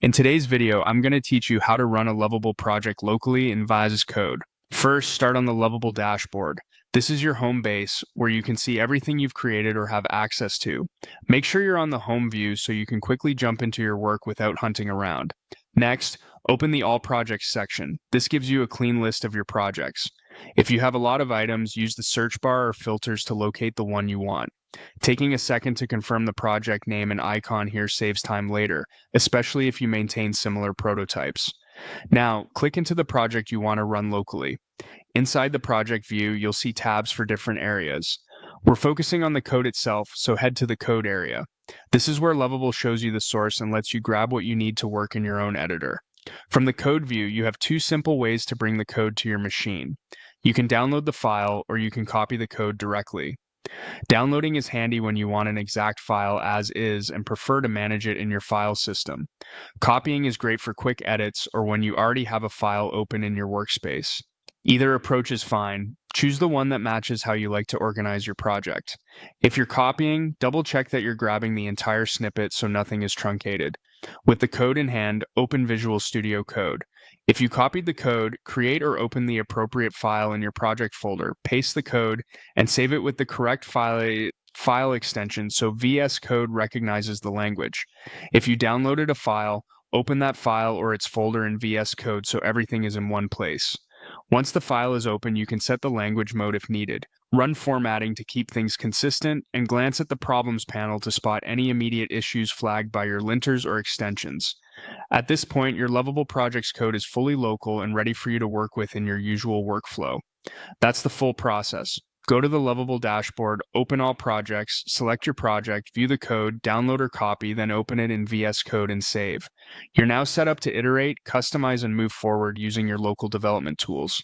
In today's video, I'm going to teach you how to run a Lovable project locally in vscode. First, start on the Lovable dashboard. This is your home base where you can see everything you've created or have access to. Make sure you're on the home view so you can quickly jump into your work without hunting around. Next, open the All Projects section. This gives you a clean list of your projects. If you have a lot of items, use the search bar or filters to locate the one you want. Taking a second to confirm the project name and icon here saves time later, especially if you maintain similar prototypes. Now, click into the project you want to run locally. Inside the project view, you'll see tabs for different areas. We're focusing on the code itself, so head to the code area. This is where Lovable shows you the source and lets you grab what you need to work in your own editor. From the code view, you have two simple ways to bring the code to your machine. You can download the file, or you can copy the code directly. Downloading is handy when you want an exact file as is and prefer to manage it in your file system. Copying is great for quick edits or when you already have a file open in your workspace. Either approach is fine. Choose the one that matches how you like to organize your project. If you're copying, double check that you're grabbing the entire snippet so nothing is truncated. With the code in hand, open Visual Studio Code. If you copied the code, create or open the appropriate file in your project folder, paste the code, and save it with the correct file extension so vscode recognizes the language. If you downloaded a file, open that file or its folder in vscode so everything is in one place. Once the file is open, you can set the language mode if needed, run formatting to keep things consistent, and glance at the problems panel to spot any immediate issues flagged by your linters or extensions. At this point, your Lovable project's code is fully local and ready for you to work with in your usual workflow. That's the full process. Go to the Lovable dashboard, open all projects, select your project, view the code, download or copy, then open it in VS Code and save. You're now set up to iterate, customize, and move forward using your local development tools.